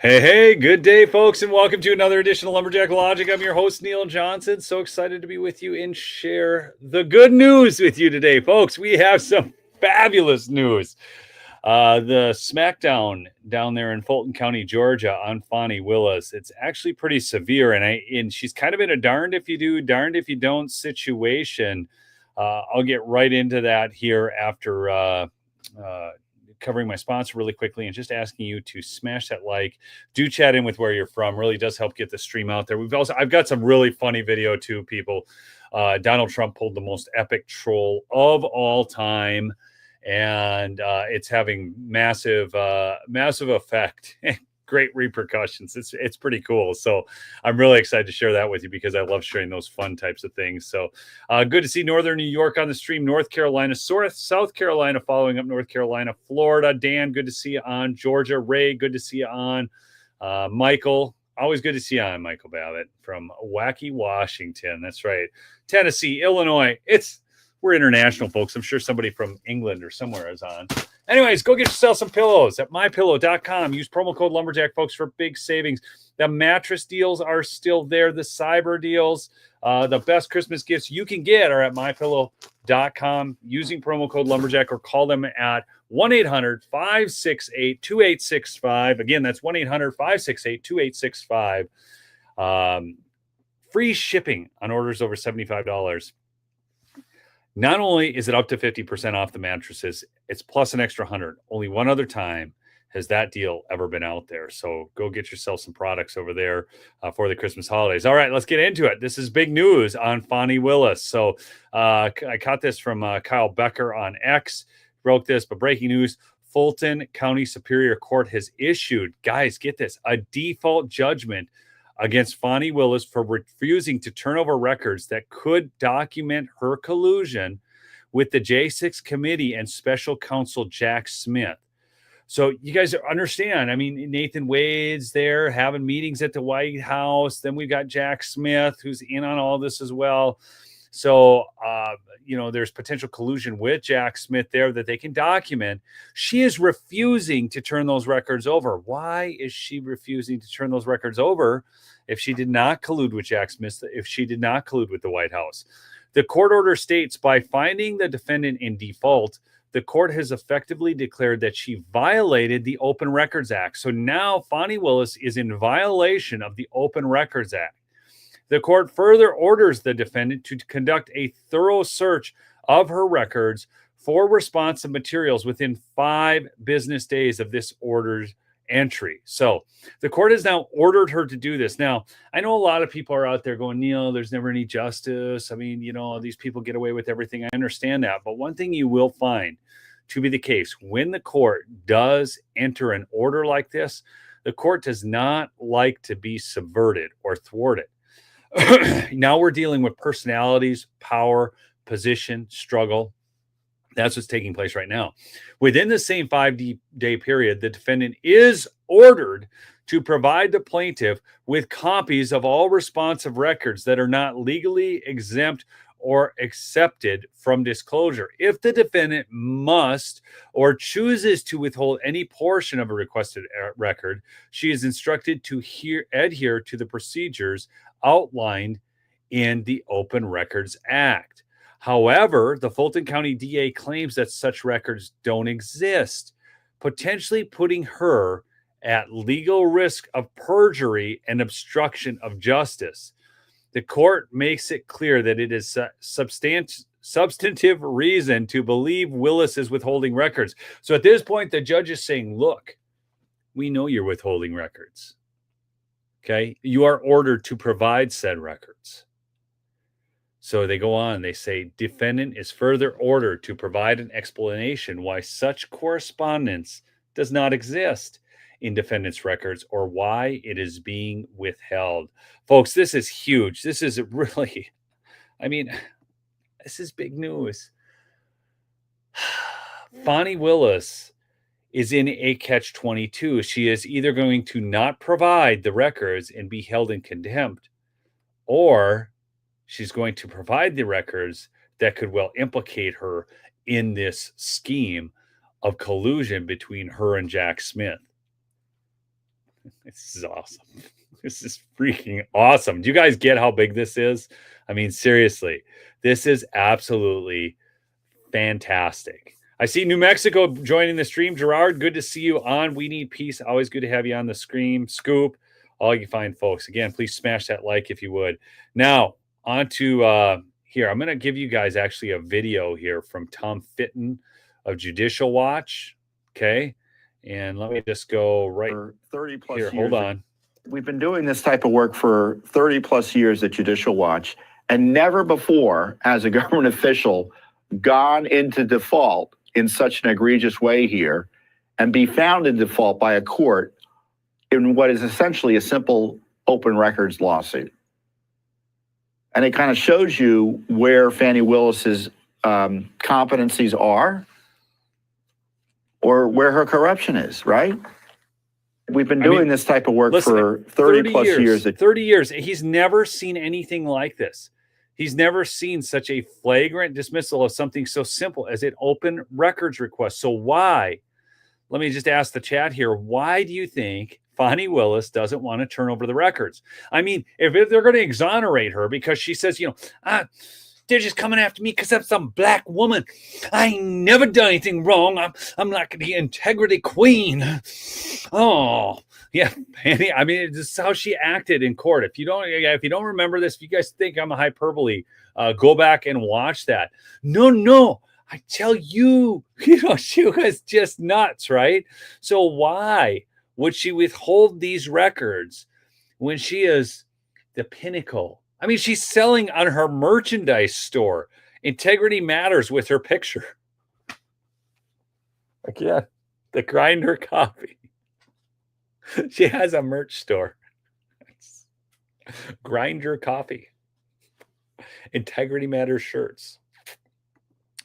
Hey, good day, folks, and welcome to another edition of Lumberjack Logic. I'm your host, Neil Johnson. So excited to be with you and share the good news with you today, folks. We have some fabulous news. The smackdown down there in Fulton County, Georgia, on Fani Willis. It's actually pretty severe, and she's kind of in a darned if you do, darned if you don't situation. I'll get right into that here after covering my sponsor really quickly and just asking you to smash that like. Do chat in with where you're from. Really does help get the stream out there. I've got some really funny video too, people. Donald Trump pulled the most epic troll of all time, and it's having massive effect. Great repercussions. It's pretty cool. So I'm really excited to share that with you because I love sharing those fun types of things. So good to see Northern New York on the stream, North Carolina, South Carolina following up North Carolina, Florida. Dan, good to see you on. Georgia, Ray, good to see you on. Michael, always good to see you on. Michael Babbitt from Waukee, Washington. That's right. Tennessee, Illinois. We're international, folks. I'm sure somebody from England or somewhere is on. Anyways, go get yourself some pillows at mypillow.com. Use promo code Lumberjack, folks, for big savings. The mattress deals are still there. The cyber deals, the best Christmas gifts you can get are at mypillow.com using promo code Lumberjack, or call them at 1-800-568-2865. Again, that's 1-800-568-2865. Free shipping on orders over $75. Not only is it up to 50% off the mattresses, it's plus an extra 100. Only one other time has that deal ever been out there. So go get yourself some products over there for the Christmas holidays. All right, let's get into it. This is big news on Fani Willis. So I caught this from Kyle Becker on X, wrote this, but breaking news, Fulton County Superior Court has issued, guys, get this, a default judgment against Fani Willis for refusing to turn over records that could document her collusion with the J6 committee and special counsel Jack Smith. So you guys understand, I mean, Nathan Wade's there having meetings at the White House. Then we've got Jack Smith, who's in on all this as well. So, there's potential collusion with Jack Smith there that they can document. She is refusing to turn those records over. Why is she refusing to turn those records over if she did not collude with Jack Smith, if she did not collude with the White House? The court order states, by finding the defendant in default, the court has effectively declared that she violated the Open Records Act. So now Fani Willis is in violation of the Open Records Act. The court further orders the defendant to conduct a thorough search of her records for responsive materials within 5 business days of this order's entry. So the court has now ordered her to do this. Now, I know a lot of people are out there going, Neil, there's never any justice. I mean, these people get away with everything. I understand that. But one thing you will find to be the case, when the court does enter an order like this, the court does not like to be subverted or thwarted. Now we're dealing with personalities, power, position, struggle. That's what's taking place right now. Within the same 5-day period, the defendant is ordered to provide the plaintiff with copies of all responsive records that are not legally exempt or accepted from disclosure. If the defendant must or chooses to withhold any portion of a requested record, she is instructed to adhere to the procedures outlined in the Open Records Act. However, the Fulton County DA claims that such records don't exist, potentially putting her at legal risk of perjury and obstruction of justice. The court makes it clear that it is substantive reason to believe Willis is withholding records. So at this point, the judge is saying, look, we know you're withholding records. Okay, you are ordered to provide said records. So they go on, they say, defendant is further ordered to provide an explanation why such correspondence does not exist in defendant's records or why it is being withheld. Folks, this is huge. This is really, this is big news. Fani Willis is in a catch-22. She is either going to not provide the records and be held in contempt, or she's going to provide the records that could well implicate her in this scheme of collusion between her and Jack Smith. This is awesome. This is freaking awesome. Do you guys get how big this is? I mean, seriously, this is absolutely fantastic. I see New Mexico joining the stream. Gerard, good to see you on We Need Peace. Always good to have you on the screen. Scoop, all you fine folks. Again, please smash that like if you would. Now, on to here. I'm going to give you guys actually a video here from Tom Fitton of Judicial Watch. Okay. And let me just go right for 30 plus here. years. Hold on. We've been doing this type of work for 30 plus years at Judicial Watch, and never before has a government official gone into default in such an egregious way here and be found in default by a court in what is essentially a simple open records lawsuit. And it kind of shows you where Fani Willis's competencies are or where her corruption is, right? We've been doing this type of work for 30 plus years. 30 years. He's never seen anything like this. He's never seen such a flagrant dismissal of something so simple as an open records request. So why, let me just ask the chat here, why do you think Fani Willis doesn't want to turn over the records? I mean, if they're going to exonerate her because she says, they're just coming after me because I'm some black woman. I ain't never done anything wrong. I'm like the integrity queen. Oh, yeah. I mean, this is how she acted in court. If you don't remember this, if you guys think I'm a hyperbole, go back and watch that. No. I tell you, she was just nuts, right? So why would she withhold these records when she is the pinnacle? I mean, she's selling on her merchandise store. Integrity Matters with her picture. Again, the Grinder coffee. She has a merch store. Grinder coffee. Integrity Matters shirts.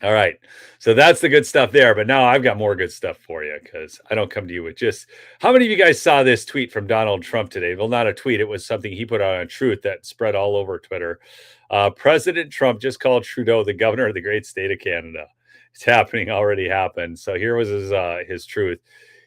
All right. So that's the good stuff there. But now I've got more good stuff for you because I don't come to you with just... How many of you guys saw this tweet from Donald Trump today? Well, not a tweet. It was something he put out on Truth that spread all over Twitter. President Trump just called Trudeau the governor of the great state of Canada. It's happening, already happened. So here was his truth.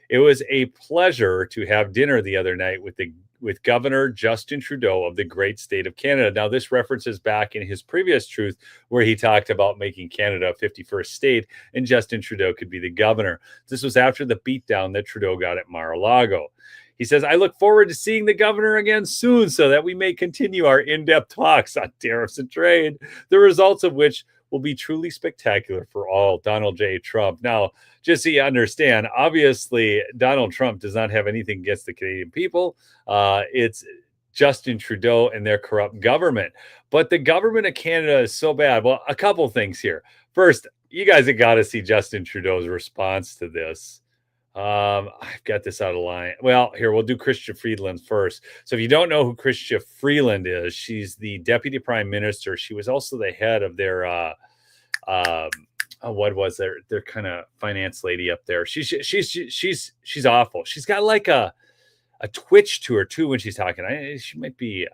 It was a pleasure to have dinner the other night with Governor Justin Trudeau of the great state of Canada. Now, this references back in his previous truth where he talked about making Canada a 51st state and Justin Trudeau could be the governor. This was after the beatdown that Trudeau got at Mar-a-Lago. He says, I look forward to seeing the governor again soon so that we may continue our in-depth talks on tariffs and trade, the results of which will be truly spectacular for all. Donald J. Trump. Now, just so you understand, obviously, Donald Trump does not have anything against the Canadian people. It's Justin Trudeau and their corrupt government. But the government of Canada is so bad. Well, a couple things here. First, you guys have got to see Justin Trudeau's response to this. I've got this out of line. Well, here, we'll do Chrystia Freeland first. So if you don't know who Chrystia Freeland is, she's the deputy prime minister. She was also the head of their, what was their kind of finance lady up there. She's awful. She's got like a twitch to her too when she's talking. She might be,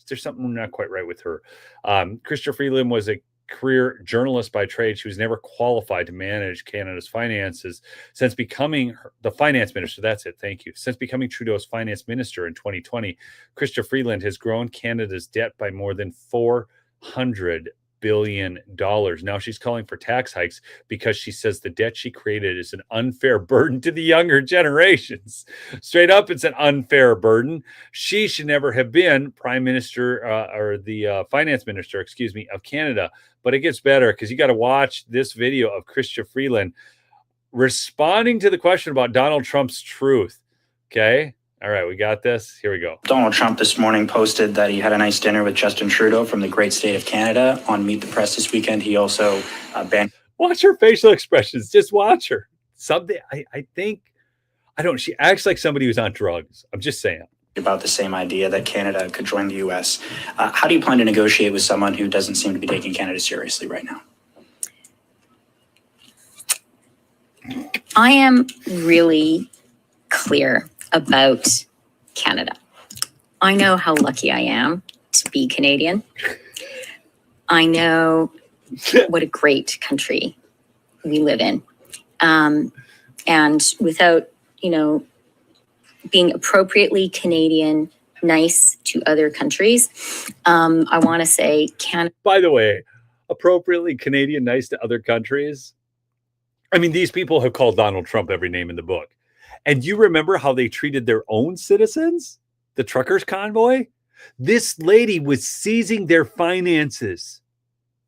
there's something not quite right with her. Chrystia Freeland was a career journalist by trade. She was never qualified to manage Canada's finances. Since becoming the finance minister, that's it, thank you. Since becoming Trudeau's finance minister in 2020, Chrystia Freeland has grown Canada's debt by more than $400 billion. Now she's calling for tax hikes because she says the debt she created is an unfair burden to the younger generations. Straight up, it's an unfair burden. She should never have been prime minister or the finance minister, of Canada. But it gets better because you got to watch this video of Chrystia Freeland responding to the question about Donald Trump's truth. Okay. All right, we got this. Here we go. Donald Trump this morning posted that he had a nice dinner with Justin Trudeau from the great state of Canada on Meet the Press this weekend. He also banned. Watch her facial expressions. Just watch her. Something she acts like somebody who's on drugs. I'm just saying. About the same idea that Canada could join the U.S. How do you plan to negotiate with someone who doesn't seem to be taking Canada seriously right now? I am really clear about Canada. I know how lucky I am to be Canadian. I know what a great country we live in. And without, being appropriately Canadian, nice to other countries. I want to say Canada. By the way, appropriately Canadian, nice to other countries. I mean, these people have called Donald Trump every name in the book. And you remember how they treated their own citizens? The truckers convoy? This lady was seizing their finances,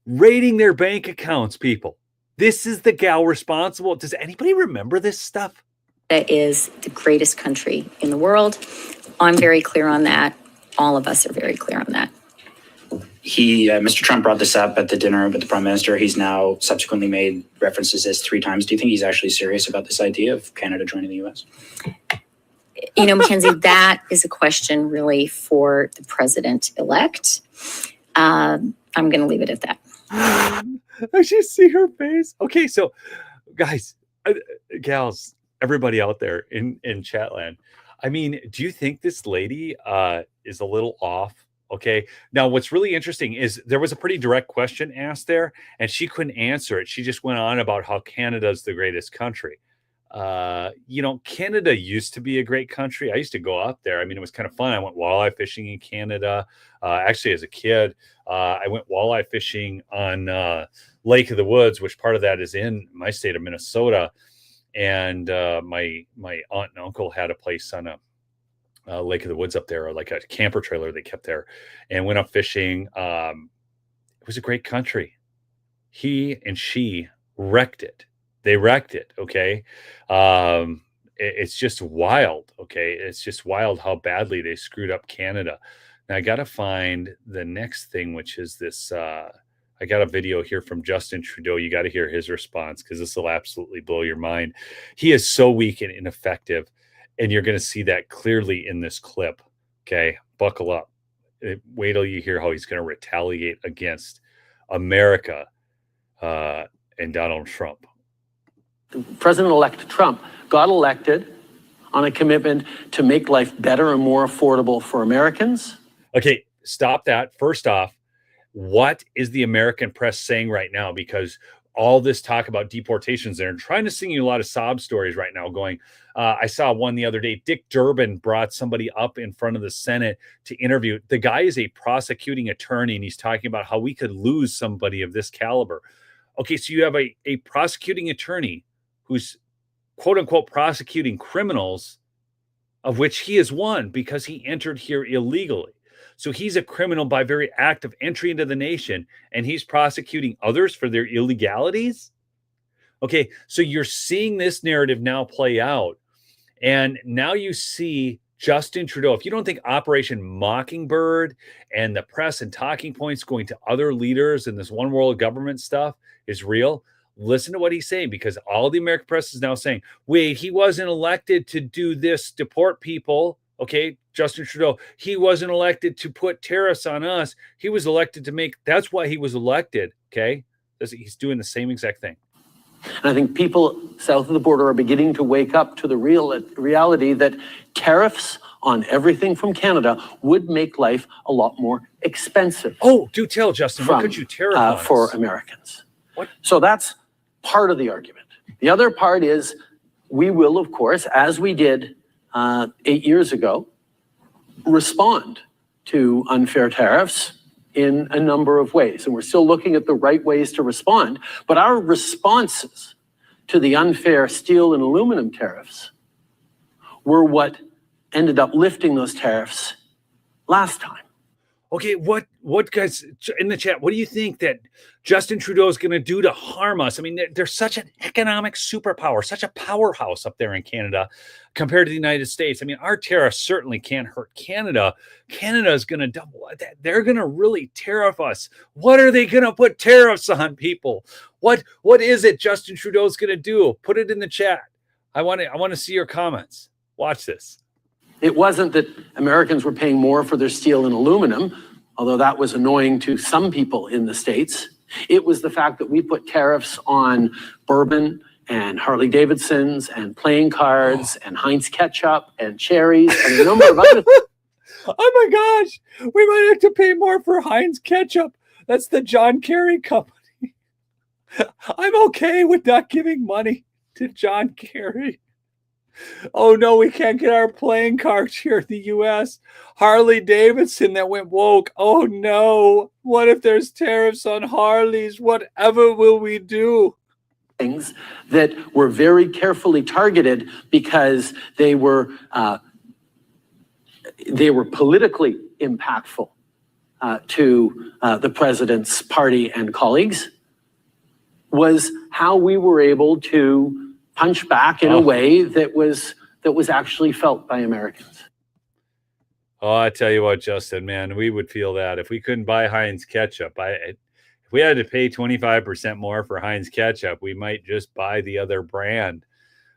raiding their bank accounts, people. This is the gal responsible. Does anybody remember this stuff? That is the greatest country in the world. I'm very clear on that. All of us are very clear on that. Mr. Trump brought this up at the dinner with the Prime Minister. He's now subsequently made references to this 3 times. Do you think he's actually serious about this idea of Canada joining the U.S.? You know, Mackenzie, that is a question really for the president-elect. I'm going to leave it at that. I just see her face. Okay, so guys, gals, everybody out there in Chatland, I mean, do you think this lady is a little off? Okay. Now, what's really interesting is there was a pretty direct question asked there, and she couldn't answer it. She just went on about how Canada's the greatest country. You know, Canada used to be a great country. I used to go up there. I mean, it was kind of fun. I went walleye fishing in Canada. Actually, as a kid, I went walleye fishing on Lake of the Woods, which part of that is in my state of Minnesota. And my aunt and uncle had a place on a Lake of the Woods up there, or like a camper trailer they kept there, and went up fishing. It was a great country. He and she wrecked it. They wrecked it. Okay. It's just wild. Okay. It's just wild how badly they screwed up Canada. Now I got to find the next thing, which is this, I got a video here from Justin Trudeau. You got to hear his response, because this will absolutely blow your mind. He is so weak and ineffective, and you're going to see that clearly in this clip. Okay, buckle up. Wait till you hear how he's going to retaliate against America and Donald Trump. President-elect Trump got elected on a commitment to make life better and more affordable for Americans. Okay, stop that. First off, what is the American press saying right now? Because all this talk about deportations, they're trying to sing you a lot of sob stories right now going, I saw one the other day. Dick Durbin brought somebody up in front of the Senate to interview. The guy is a prosecuting attorney, and he's talking about how we could lose somebody of this caliber. Okay, so you have a prosecuting attorney who's quote unquote prosecuting criminals, of which he is one because he entered here illegally. So he's a criminal by very act of entry into the nation, and he's prosecuting others for their illegalities. Okay, so you're seeing this narrative now play out, and now you see Justin Trudeau. If you don't think Operation Mockingbird and the press and talking points going to other leaders and this one world government stuff is real, listen to what he's saying, because all the American press is now saying, wait, he wasn't elected to do this, deport people. Okay, Justin Trudeau, he wasn't elected to put tariffs on us. He was elected to make, that's why he was elected. Okay, he's doing the same exact thing. And I think people south of the border are beginning to wake up to the reality that tariffs on everything from Canada would make life a lot more expensive. Oh, do tell, Justin, what could you tariff for Americans? What? So that's part of the argument. The other part is we will, of course, as we did 8 years ago, respond to unfair tariffs in a number of ways. And we're still looking at the right ways to respond. But our responses to the unfair steel and aluminum tariffs were what ended up lifting those tariffs last time. Okay, what guys in the chat, what do you think that Justin Trudeau is going to do to harm us? I mean, they're such an economic superpower, such a powerhouse up there in Canada compared to the United States. I mean, our tariffs certainly can't hurt Canada. Canada is going to double. They're going to really tariff us. What are they going to put tariffs on, people? What is it Justin Trudeau is going to do? Put it in the chat. I want to see your comments. Watch this. It wasn't that Americans were paying more for their steel and aluminum, although that was annoying to some people in the States. It was the fact that we put tariffs on bourbon and Harley Davidsons and playing cards and Heinz ketchup and cherries and a number of other things. Oh my gosh, we might have to pay more for Heinz ketchup. That's the John Kerry company. I'm okay with not giving money to John Kerry. Oh no, we can't get our playing cards here in the US. Harley Davidson that went woke. Oh no. What if there's tariffs on Harleys? Whatever will we do? Things that were very carefully targeted because they were politically impactful to the president's party and colleagues, was how we were able to punch back in a way that was actually felt by Americans. Oh, I tell you what, Justin, man, we would feel that if we couldn't buy Heinz ketchup. If we had to pay 25% more for Heinz ketchup, we might just buy the other brand.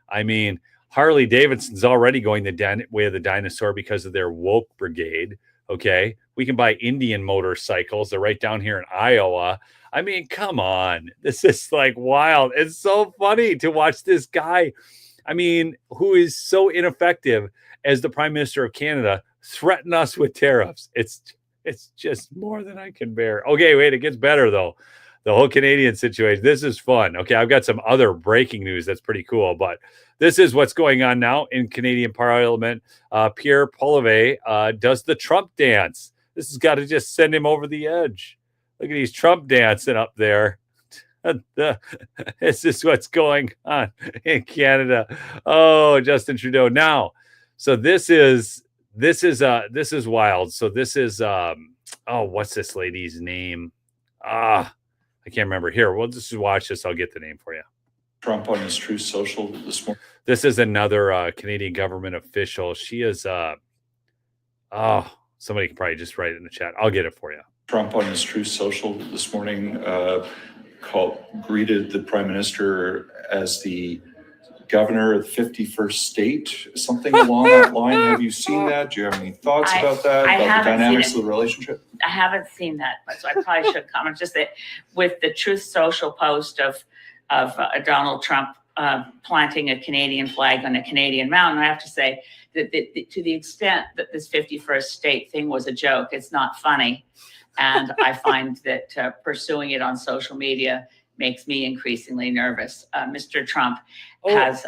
I mean, Harley Davidson's already going the way of the dinosaur because of their woke brigade. Okay, we can buy Indian motorcycles. They're right down here in Iowa. I mean, come on. This is like wild. It's so funny to watch this guy, I mean, who is so ineffective as the Prime Minister of Canada, threaten us with tariffs. It's just more than I can bear. Okay, wait, it gets better though. The whole Canadian situation. This is fun. Okay, I've got some other breaking news that's pretty cool, but this is what's going on now in Canadian Parliament. Pierre Poilievre does the Trump dance. This has got to just send him over the edge. Look at these Trump dancing up there. This is what's going on in Canada. Oh, Justin Trudeau. Now, so this is wild. So this is what's this lady's name? I can't remember. Here, we'll just watch this. I'll get the name for you. Trump on his Truth Social this morning. This is another Canadian government official. She is somebody can probably just write it in the chat. I'll get it for you. Trump on his Truth Social this morning greeted the Prime Minister as the governor of the 51st state, something along that line. Have you seen that? Do you have any thoughts about that? About the dynamics of the relationship? I haven't seen that, so I probably should comment. Just that with the Truth Social post of Donald Trump planting a Canadian flag on a Canadian mountain, I have to say that to the extent that this 51st state thing was a joke, it's not funny. And I find that pursuing it on social media makes me increasingly nervous. Mr. Trump has,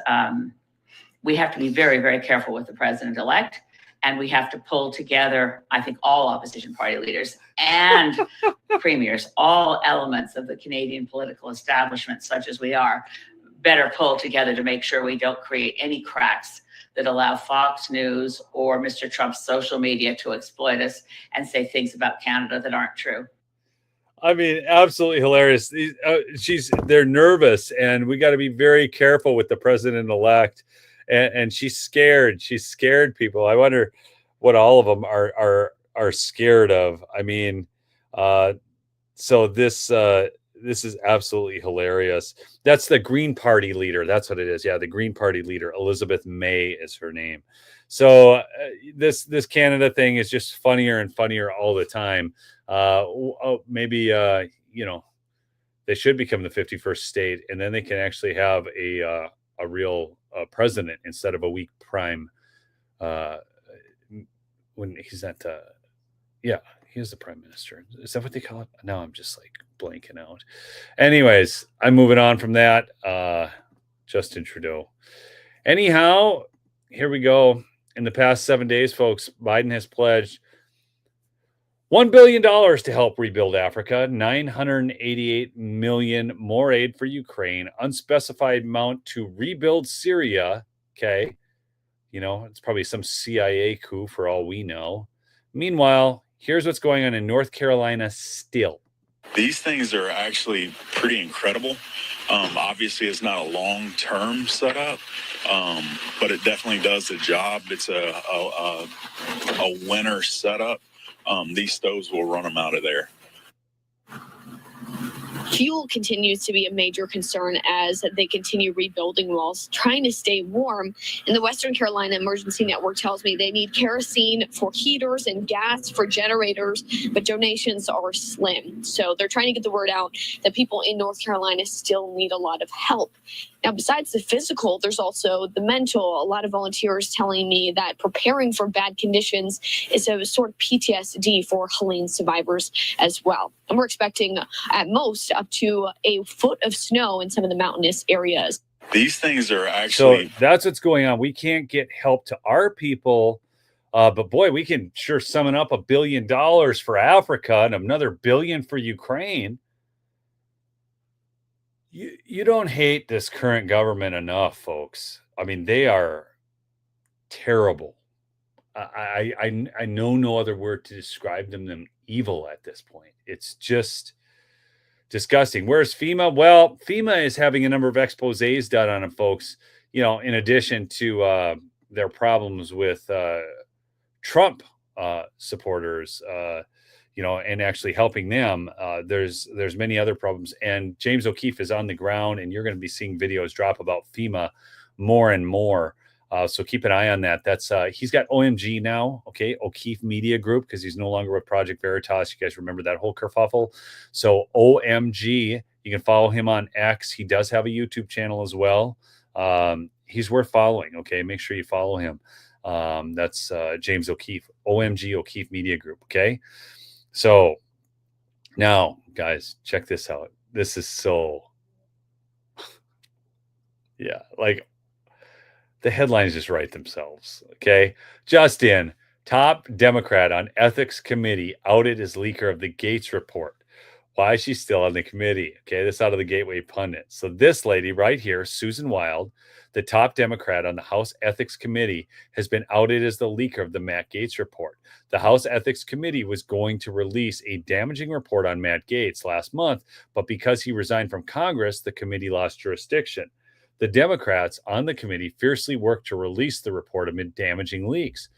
we have to be very, very careful with the president-elect, and we have to pull together, I think, all opposition party leaders and premiers, all elements of the Canadian political establishment, such as we are, better pull together to make sure we don't create any cracks that allow Fox News or Mr. Trump's social media to exploit us and say things about Canada that aren't true. I mean, absolutely hilarious. They're nervous, and we got to be very careful with the president-elect. And she's scared. She's scared people. I wonder what all of them are scared of. I mean, so this is absolutely hilarious. That's the Green Party leader. That's what it is. Yeah, the Green Party leader, Elizabeth May is her name. So this Canada thing is just funnier and funnier all the time. Maybe they should become the 51st state, and then they can actually have a real president instead of a weak prime. When he's not, he is the prime minister. Is that what they call it? Now I'm just like blanking out. Anyways, I'm moving on from that. Justin Trudeau. Anyhow, here we go. In the past 7 days, folks, Biden has pledged $1 billion to help rebuild Africa, $988 million more aid for Ukraine, unspecified amount to rebuild Syria. Okay. It's probably some CIA coup for all we know. Meanwhile, here's what's going on in North Carolina still. These things are actually pretty incredible. Obviously, it's not a long-term setup, but it definitely does the job. It's a winter setup. These stoves will run them out of there. Fuel continues to be a major concern as they continue rebuilding walls, trying to stay warm. And the Western Carolina Emergency Network tells me they need kerosene for heaters and gas for generators, but donations are slim. So they're trying to get the word out that people in North Carolina still need a lot of help. Now, besides the physical, there's also the mental. A lot of volunteers telling me that preparing for bad conditions is a sort of PTSD for Helene survivors as well. And we're expecting at most up to a foot of snow in some of the mountainous areas. These things are So actually that's what's going on. We can't get help to our people. But boy, we can sure summon up $1 billion for Africa and another $1 billion for Ukraine. You don't hate this current government enough, folks. I mean, they are terrible. I know no other word to describe them than evil at this point. It's just disgusting. Where's FEMA? Well, FEMA is having a number of exposés done on them, folks. You know, in addition to their problems with Trump supporters, you know, and actually helping them. There's many other problems. And James O'Keefe is on the ground, and you're going to be seeing videos drop about FEMA more and more. So keep an eye on that. That's he's got OMG now, okay, O'Keefe Media Group, because he's no longer with Project Veritas. You guys remember that whole kerfuffle? So OMG, you can follow him on X. He does have a YouTube channel as well. He's worth following. Okay, make sure you follow him. That's James O'Keefe, OMG O'Keefe Media Group. Okay, so now, guys, check this out. This is so, yeah, like. The headlines just write themselves. Okay. Justin, top Democrat on ethics committee, outed as leaker of the Gates report. Why is she still on the committee? Okay. This out of the Gateway Pundit. So this lady right here, Susan Wild, the top Democrat on the House Ethics Committee, has been outed as the leaker of the Matt Gaetz report. The House Ethics Committee was going to release a damaging report on Matt Gaetz last month, but because he resigned from Congress, the committee lost jurisdiction. The Democrats on the committee fiercely worked to release the report amid damaging leaks.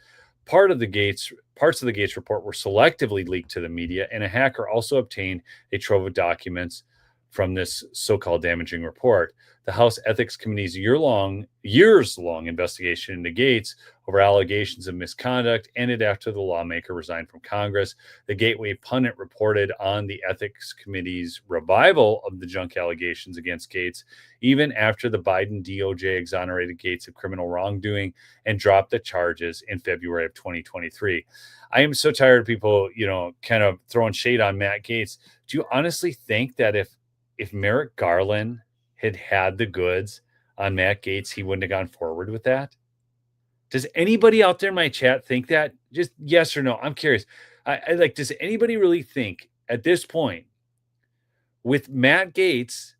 Parts of the Gaetz report were selectively leaked to the media, and a hacker also obtained a trove of documents from this so-called damaging report. The House Ethics Committee's years-long investigation into Gaetz over allegations of misconduct ended after the lawmaker resigned from Congress. The Gateway Pundit reported on the Ethics Committee's revival of the junk allegations against Gaetz, even after the Biden DOJ exonerated Gaetz of criminal wrongdoing and dropped the charges in February of 2023. I am so tired of people, you know, kind of throwing shade on Matt Gaetz. Do you honestly think that if Merrick Garland had the goods on Matt Gaetz, he wouldn't have gone forward with that? Does anybody out there in my chat think that? Just yes or no. I'm curious. I like, does anybody really think at this point, with Matt Gaetz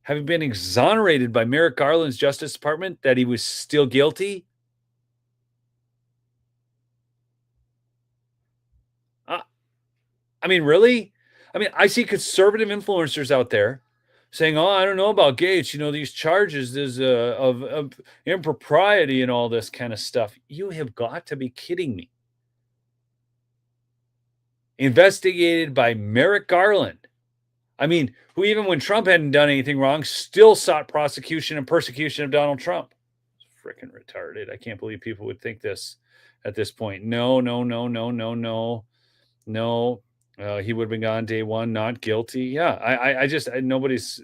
having been exonerated by Merrick Garland's Justice Department, that he was still guilty? I mean, really? I mean, I see conservative influencers out there saying, "Oh, I don't know about Gaetz. You know, these charges of impropriety and all this kind of stuff." You have got to be kidding me. Investigated by Merrick Garland. I mean, who even when Trump hadn't done anything wrong, still sought prosecution and persecution of Donald Trump. It's freaking retarded. I can't believe people would think this at this point. No. He would have been gone day one, not guilty. Yeah, nobody's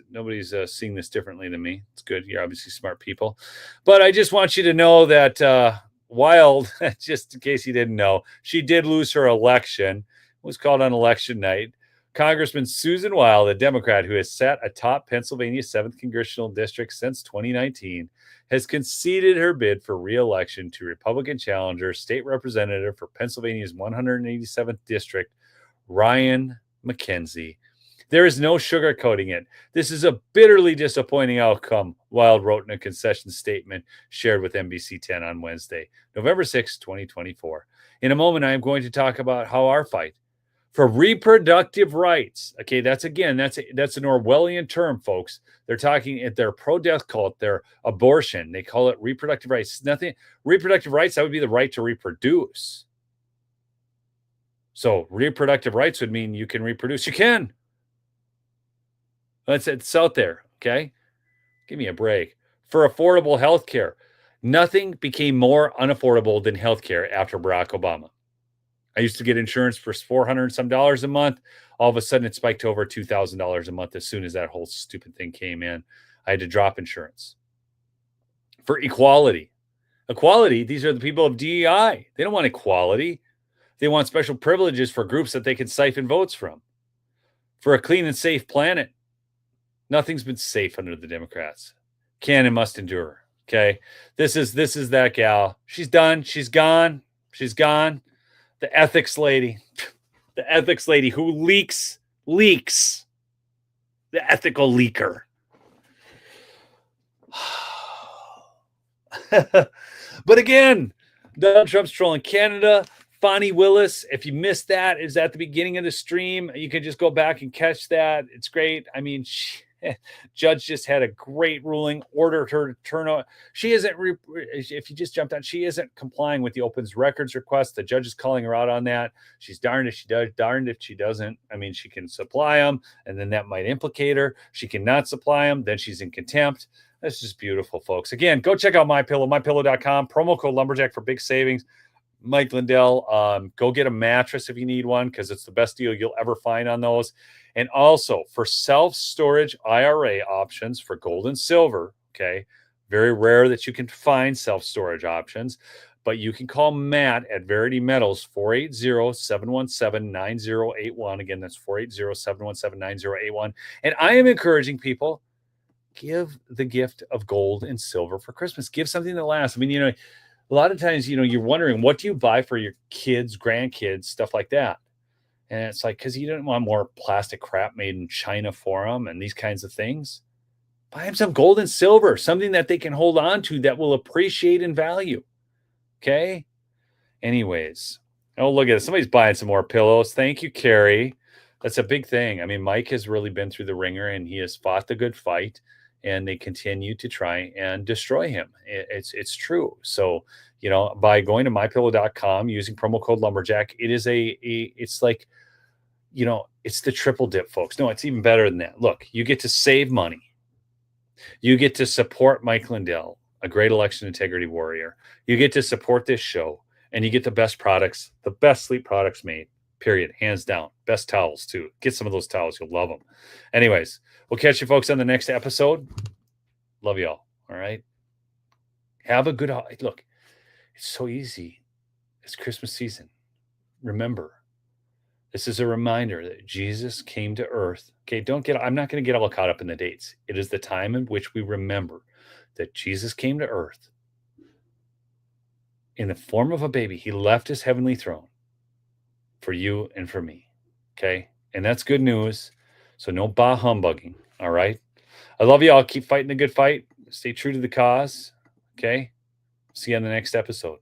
seeing this differently than me. It's good. You're obviously smart people. But I just want you to know that Wild, just in case you didn't know, she did lose her election. It was called on election night. Congressman Susan Wild, a Democrat who has sat atop Pennsylvania's 7th Congressional District since 2019, has conceded her bid for re-election to Republican challenger, state representative for Pennsylvania's 187th District, Ryan McKenzie. There is no sugarcoating it. This is a bitterly disappointing outcome, Wild wrote in a concession statement shared with NBC 10 on Wednesday, November 6, 2024. In a moment, I am going to talk about how our fight for reproductive rights. Okay, that's an Orwellian term, folks. They're talking at their pro-death cult, their abortion. They call it reproductive rights. Nothing. Reproductive rights, that would be the right to reproduce. So reproductive rights would mean you can reproduce. You can. It's out there, okay? Give me a break. For affordable health care. Nothing became more unaffordable than health care after Barack Obama. I used to get insurance for $400 some a month. All of a sudden, it spiked to over $2,000 a month as soon as that whole stupid thing came in. I had to drop insurance. For equality. Equality, these are the people of DEI. They don't want equality. They want special privileges for groups that they can siphon votes from. For a clean and safe planet. Nothing's been safe under the Democrats. Cannon must endure. Okay. This is that gal. She's done. She's gone. She's gone. The ethics lady. The ethics lady who leaks. The ethical leaker. But again, Donald Trump's trolling Canada. Fani Willis, if you missed that, is at the beginning of the stream. You can just go back and catch that. It's great. I mean, judge just had a great ruling, ordered her to turn on. She isn't, if you just jumped on, she isn't complying with the Opens Records request. The judge is calling her out on that. She's darned if she does, darned if she doesn't. I mean, she can supply them, and then that might implicate her. She cannot supply them, then she's in contempt. That's just beautiful, folks. Again, go check out MyPillow, mypillow.com. Promo code Lumberjack for big savings. Mike Lindell, go get a mattress if you need one, because it's the best deal you'll ever find on those. And also for self-storage IRA options for gold and silver, okay, very rare that you can find self-storage options, but you can call Matt at Verity Metals, 480-717-9081. Again, that's 480-717-9081. And I am encouraging people, give the gift of gold and silver for Christmas. Give something that lasts. I mean, a lot of times, you're wondering, what do you buy for your kids, grandkids, stuff like that? And it's like, because you don't want more plastic crap made in China for them and these kinds of things. Buy them some gold and silver, something that they can hold on to that will appreciate in value. Okay? Anyways. Oh, look at it. Somebody's buying some more pillows. Thank you, Carrie. That's a big thing. I mean, Mike has really been through the ringer, and he has fought the good fight. And they continue to try and destroy him. It's true. So, by going to mypillow.com using promo code Lumberjack, it is it's like, it's the triple dip, folks. No, it's even better than that. Look, you get to save money. You get to support Mike Lindell, a great election integrity warrior. You get to support this show, and you get the best products, the best sleep products made, period. Hands down. Best towels, too. Get some of those towels. You'll love them. Anyways, we'll catch you folks on the next episode. Love you all. All right. Have a good look. It's so easy. It's Christmas season. Remember, this is a reminder that Jesus came to earth. Okay, I'm not going to get all caught up in the dates. It is the time in which we remember that Jesus came to earth in the form of a baby. He left his heavenly throne for you and for me. Okay, and that's good news. So no bah humbugging. All right. I love you all. Keep fighting the good fight. Stay true to the cause. Okay. See you on the next episode.